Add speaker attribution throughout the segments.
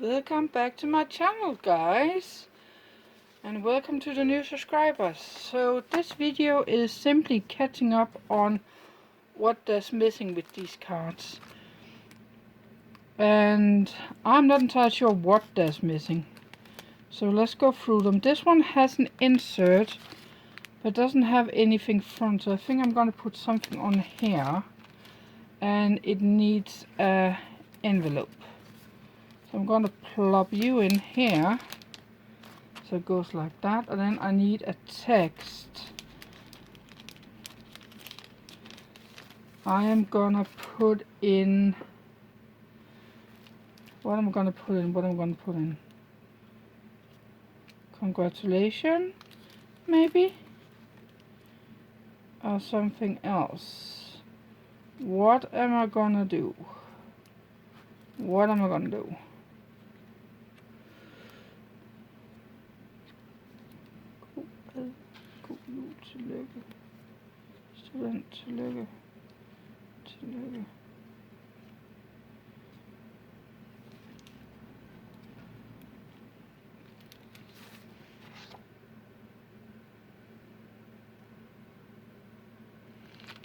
Speaker 1: Welcome back to my channel, guys, and welcome to the new subscribers. So this video is simply catching up on what is missing with these cards, and I'm not entirely sure what there's missing, so let's go through them. This one has an insert but doesn't have anything front, so I think I'm gonna put something on here, and it needs a envelope. So I'm going to plop you in here, so it goes like that, and then I need a text. I am gonna put in, what am I gonna put in? Congratulations, maybe? Or something else. What am I gonna do? Tillykke.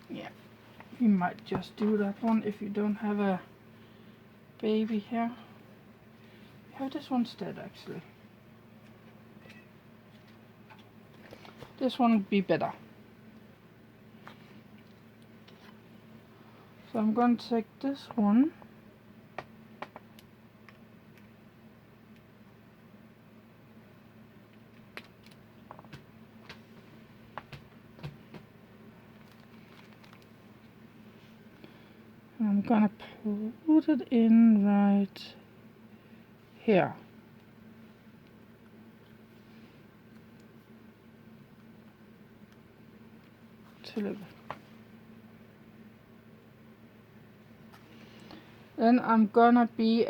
Speaker 1: Yeah, you might just do that one if you don't have a baby here. Have this one instead, actually. This one would be better. So I'm going to take this one. And I'm going to put it in right here. Then I'm gonna be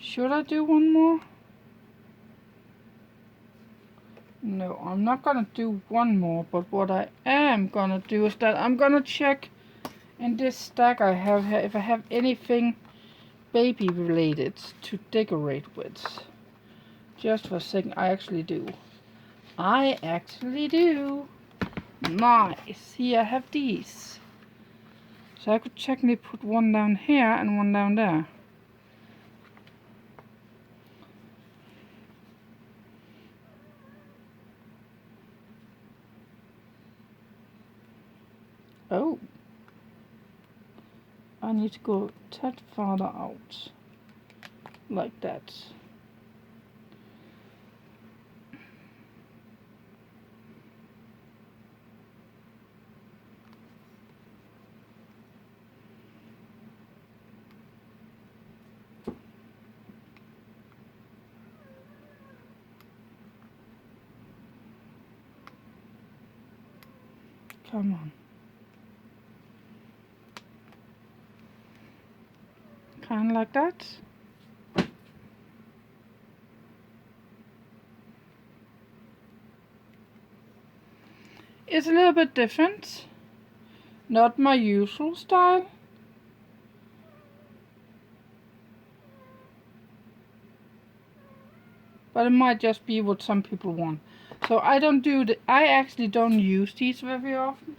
Speaker 1: should I do one more? No, I'm not gonna do one more, but what I am gonna do is that I'm gonna check in this stack I have here if I have anything baby related to decorate with. Just for a second, I actually do. Nice. Here I have these. So I could technically put one down here and one down there. Oh. I need to go that farther out. Like that. Come on. Kind of like that. It's a little bit different. Not my usual style. But it might just be what some people want. So I actually don't use these very often.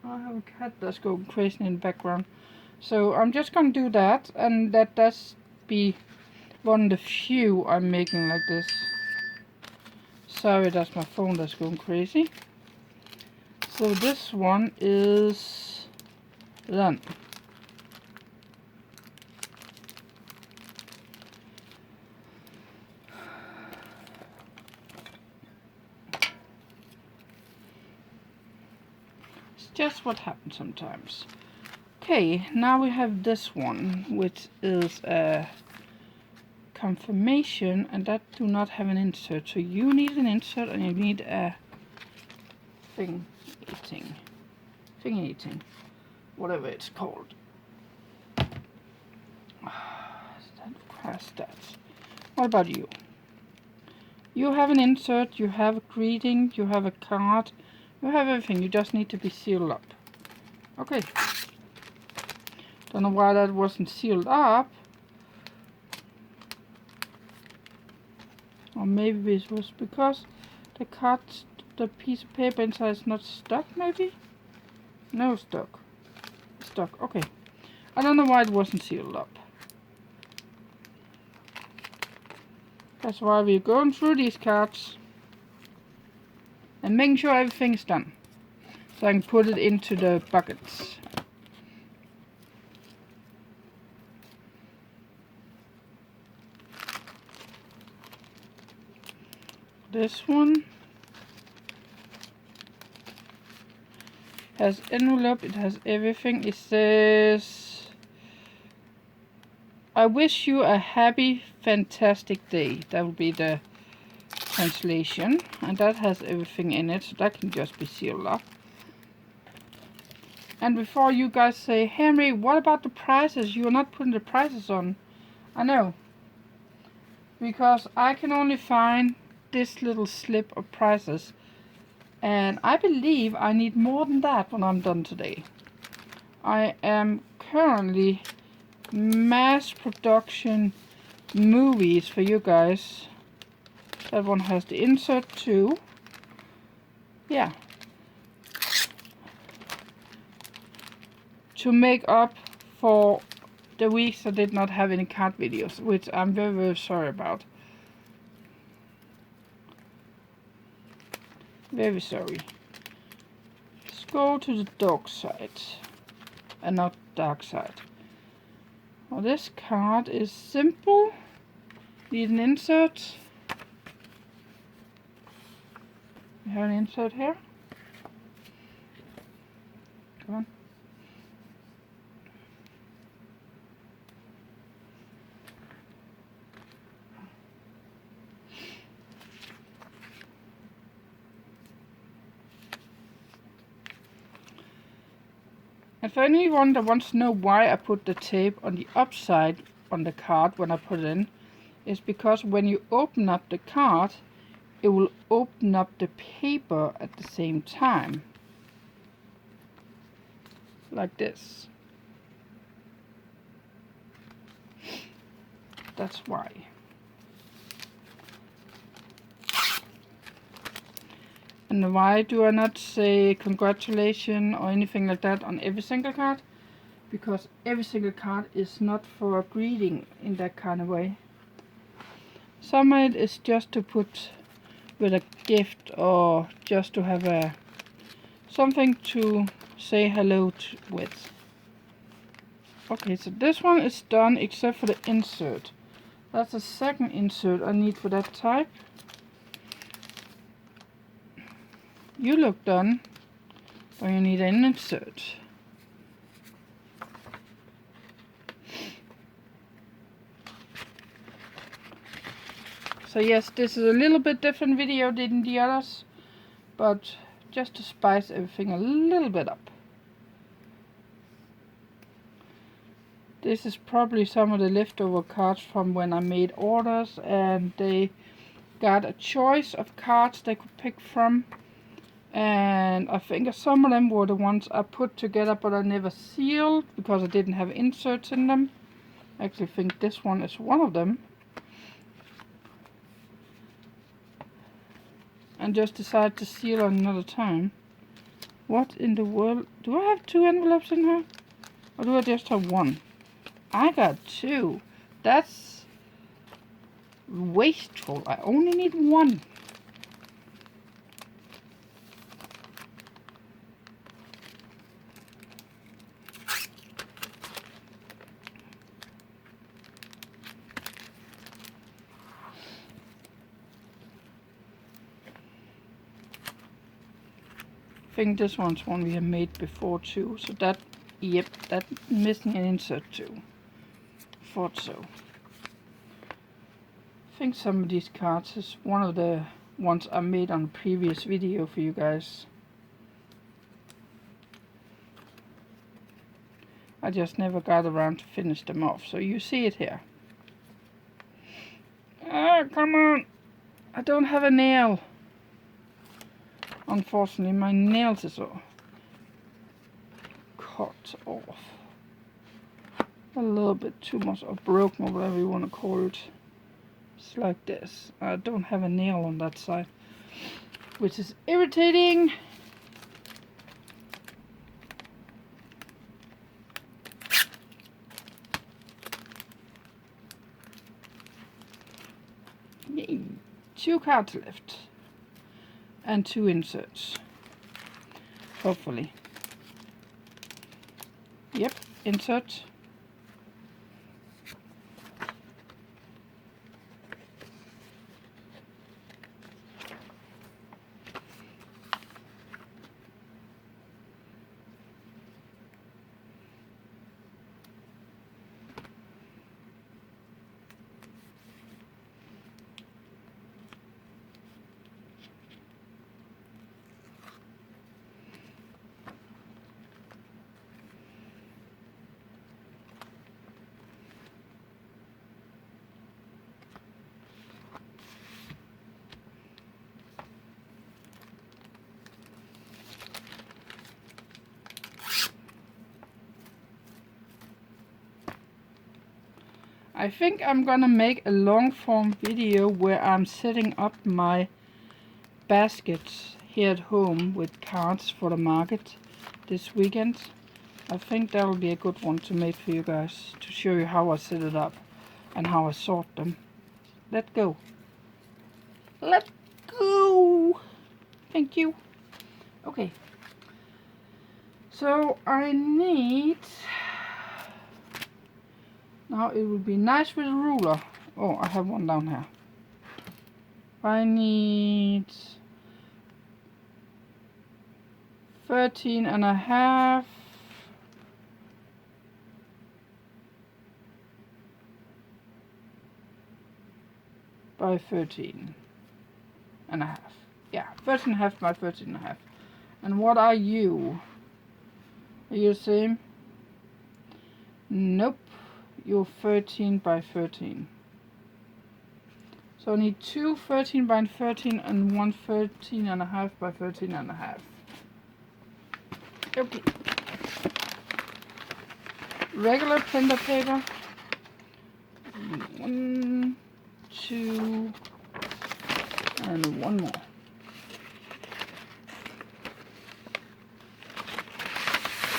Speaker 1: I have a cat that's going crazy in the background. So I'm just gonna do that, and that does be one of the few I'm making like this. Sorry, that's my phone that's going crazy. So this one is done. It's just what happens sometimes. Okay, now we have this one, which is a confirmation, and that do not have an insert. So you need an insert, and you need a thing eating, whatever it's called. What about you? You have an insert, you have a greeting, you have a card, you have everything. You just need to be sealed up. Okay. Don't know why that wasn't sealed up. Or maybe it was because the card, the piece of paper inside is not stuck, maybe? No, stuck. Stuck, okay. I don't know why it wasn't sealed up. That's why we're going through these cards and making sure everything's done. So I can put it into the buckets. This one has envelope, it has everything. It says, I wish you a happy, fantastic day. That will be the translation. And that has everything in it, so that can just be sealed up. And before you guys say, Henry, what about the prices? You are not putting the prices on. I know. Because I can only find this little slip of prices. And I believe I need more than that when I'm done today. I am currently mass production movies for you guys. That one has the insert too. Yeah. To make up for the weeks I did not have any card videos, which I'm very, very sorry about. Very sorry. Let's go to the dark side. And not dark side. Well, this card is simple. Need an insert. We have an insert here. Come on. And for anyone that wants to know why I put the tape on the upside on the card when I put it in, is because when you open up the card, it will open up the paper at the same time. Like this. That's why. And why do I not say congratulations or anything like that on every single card? Because every single card is not for greeting in that kind of way. Some of it is just to put with a gift or just to have a something to say hello with. Okay, so this one is done except for the insert. That's the second insert I need for that type. You look done, but you need an insert. So yes, this is a little bit different video than the others, but just to spice everything a little bit up. This is probably some of the leftover cards from when I made orders and they got a choice of cards they could pick from. And I think some of them were the ones I put together but I never sealed because I didn't have inserts in them. I actually think this one is one of them. And just decided to seal on another time. What in the world? Do I have two envelopes in here? Or do I just have one? I got two. That's wasteful. I only need one. I think this one's one we have made before too. So that, yep, that's missing an insert too. Thought so. I think some of these cards is one of the ones I made on a previous video for you guys. I just never got around to finish them off. So you see it here. Ah, come on! I don't have a nail. Unfortunately, my nails is all cut off. a little bit too much, or broken, or whatever you want to call it. It's like this. I don't have a nail on that side, which is irritating. Yay. 2 cards left and 2 inserts, hopefully. Yep, insert. I think I'm gonna make a long form video where I'm setting up my baskets here at home with cards for the market this weekend. I think that'll be a good one to make for you guys, to show you how I set it up and how I sort them. Let's go. Let's go. Thank you. Okay. So I need... Now it would be nice with a ruler. Oh, I have one down here. I need 13.5 by 13.5. Yeah, 13.5 by 13.5. And what are you? Are you the same? Nope. You're 13 by 13. So I need 2 13 by 13 and 1 13.5 by 13.5. Okay. Regular printer paper. 1, 2, and 1 more.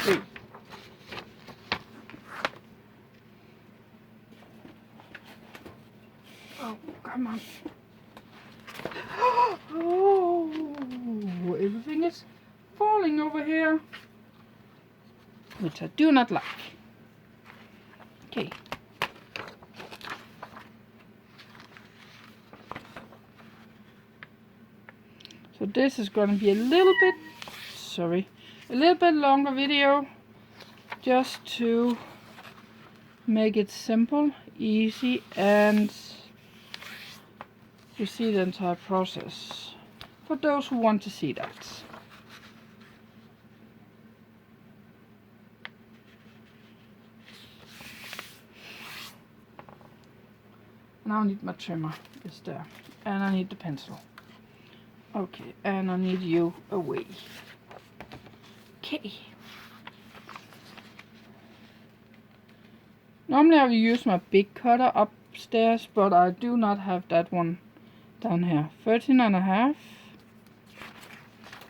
Speaker 1: Three. Oh, come on. Oh, everything is falling over here, which I do not like. Okay. So this is going to be a little bit longer video, just to make it simple, easy, and you see the entire process for those who want to see that. Now I need my trimmer, it's there, and I need the pencil. Okay, and I need you away. Okay. Normally I will use my big cutter upstairs, but I do not have that one down here. 13.5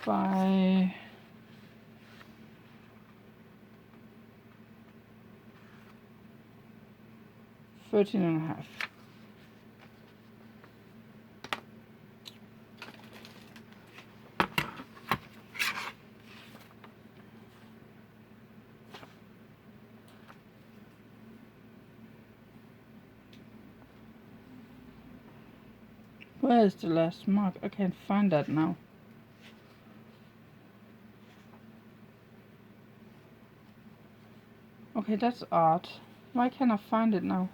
Speaker 1: by 13.5. Where is the last mark? I can't find that now. Okay, that's art. Why can't I find it now?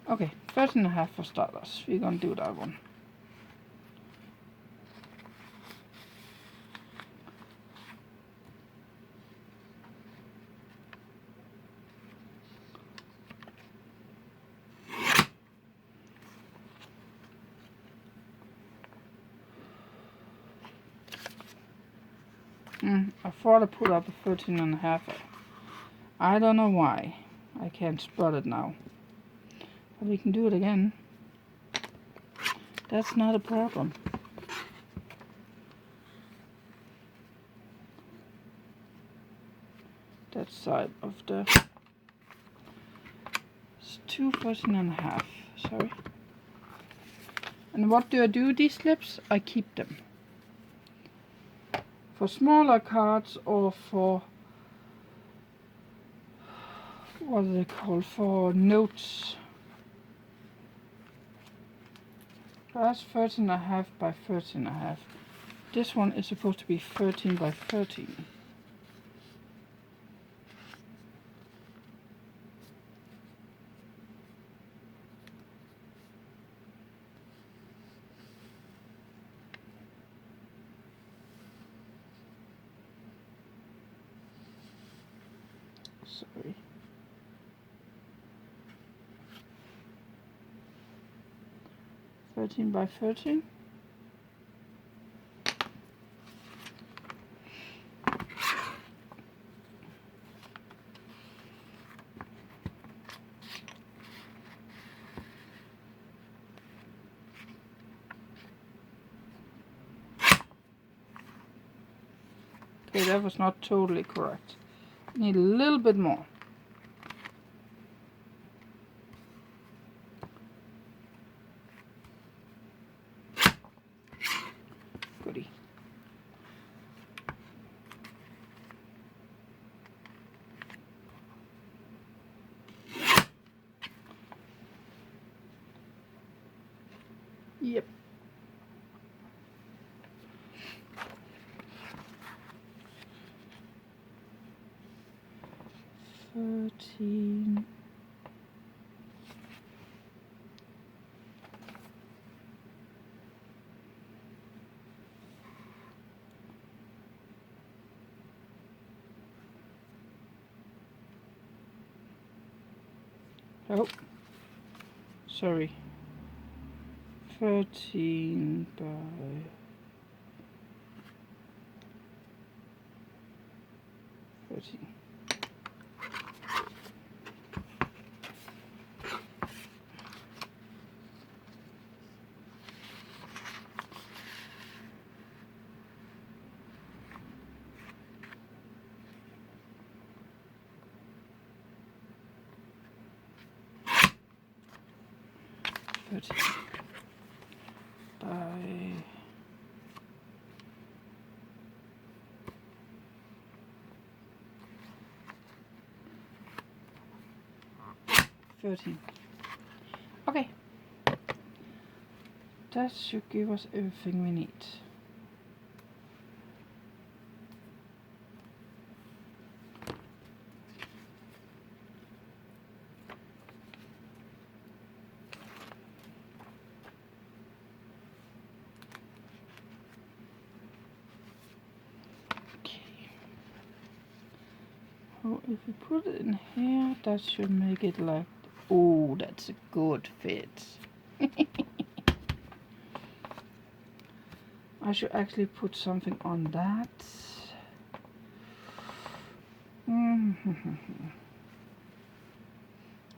Speaker 1: Okay, 13.5 for starters. We're gonna do that one. I I thought I put up a 13.5. I don't know why. I can't spot it now. But we can do it again. That's not a problem. That side of the... It's 2 13.5. Sorry. And what do I do with these slips? I keep them. For smaller cards or for... What are they called? For notes. That's 13.5 by 13.5. This one is supposed to be 13 by 13. Sorry. Thirteen by 13. Okay, that was not totally correct. Need a little bit more. Goody. Yep. $13. Oh, sorry. 13 by 13. By 13. Okay. That should give us everything we need. Oh, if we put it in here, that should make it like... Oh, that's a good fit. I should actually put something on that.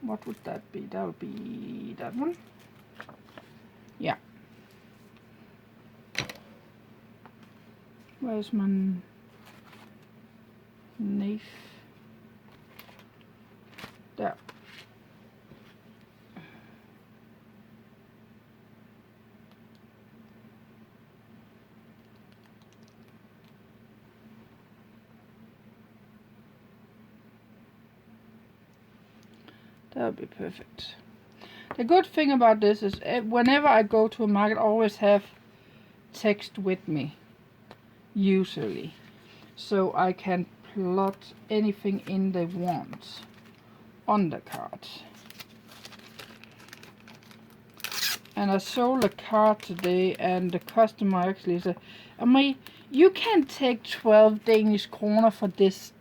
Speaker 1: What would that be? That would be that one. Yeah. Where's my knife? There. That would be perfect. The good thing about this is whenever I go to a market, I always have text with me, usually, so I can plot anything in they want on the card. And I sold a card today, and the customer actually said, "Amie, you can take 12 Danish kroner for this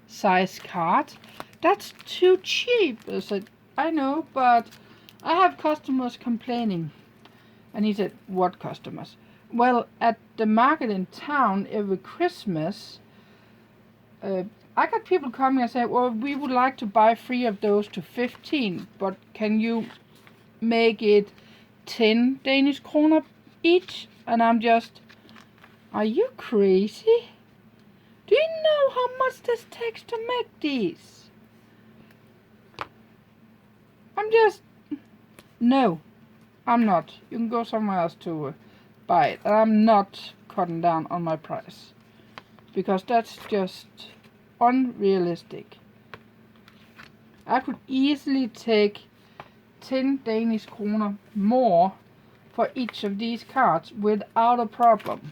Speaker 1: size card. That's too cheap." I said, "I know, but I have customers complaining." And he said, "What customers?" "Well, at the market in town every Christmas, I got people coming and say, well, we would like to buy 3 of those to 15, but can you make it 10 Danish kroner each? And I'm just, are you crazy? Do you know how much this takes to make these? I'm just, no, I'm not. You can go somewhere else to buy it. And I'm not cutting down on my price, because that's just unrealistic. I could easily take 10 Danish kroner more for each of these cards without a problem.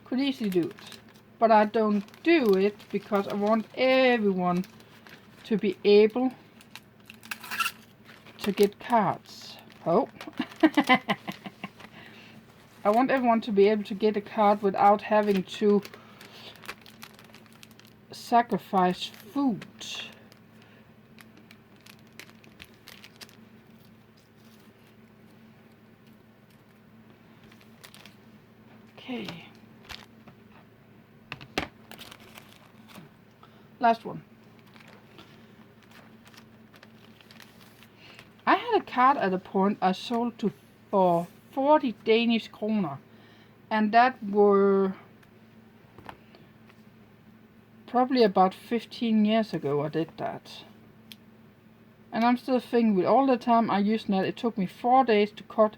Speaker 1: Could easily do it. But I don't do it because I want everyone to be able to get cards. Oh. I want everyone to be able to get a card without having to sacrifice food. Okay. Last one. I had a card at a point I sold for 40 Danish kroner, and that were probably about 15 years ago I did that. And I'm still thinking, with all the time I used that, it took me 4 days to cut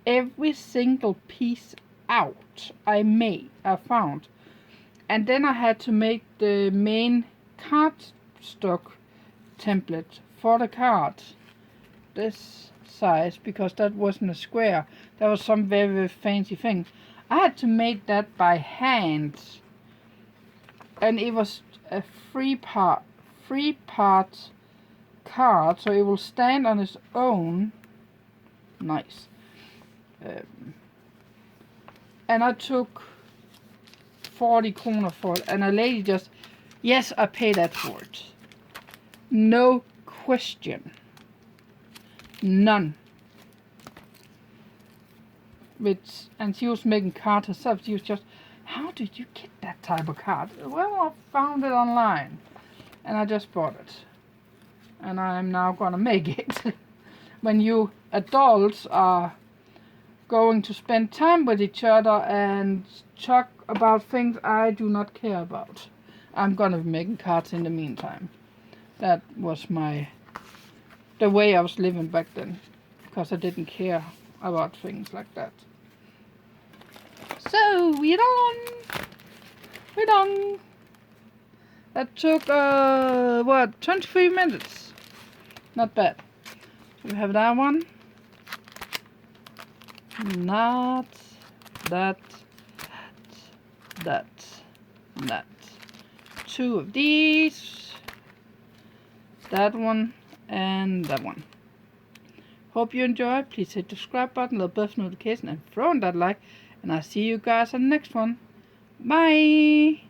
Speaker 1: every single piece out I found. And then I had to make the main cardstock template for the card this size, because that wasn't a square. That was some very, very fancy thing. I had to make that by hand, and it was a three part card, so it will stand on its own. Nice. And I took 40 kroner for it, and a lady just, yes, I pay that for it. No question. None. And she was making cards herself. She was just, how did you get that type of card? Well, I found it online, and I just bought it. And I'm now gonna make it. When you adults are going to spend time with each other and talk about things I do not care about, I'm gonna be making cards in the meantime. That was the way I was living back then, because I didn't care about things like that. So we're done. That took 23 minutes. Not bad. So we have that one. Not that. 2 of these. That one and that one. Hope you enjoyed. Please hit the subscribe button, little bell notification, and throw in that like. And I'll see you guys on the next one. Bye.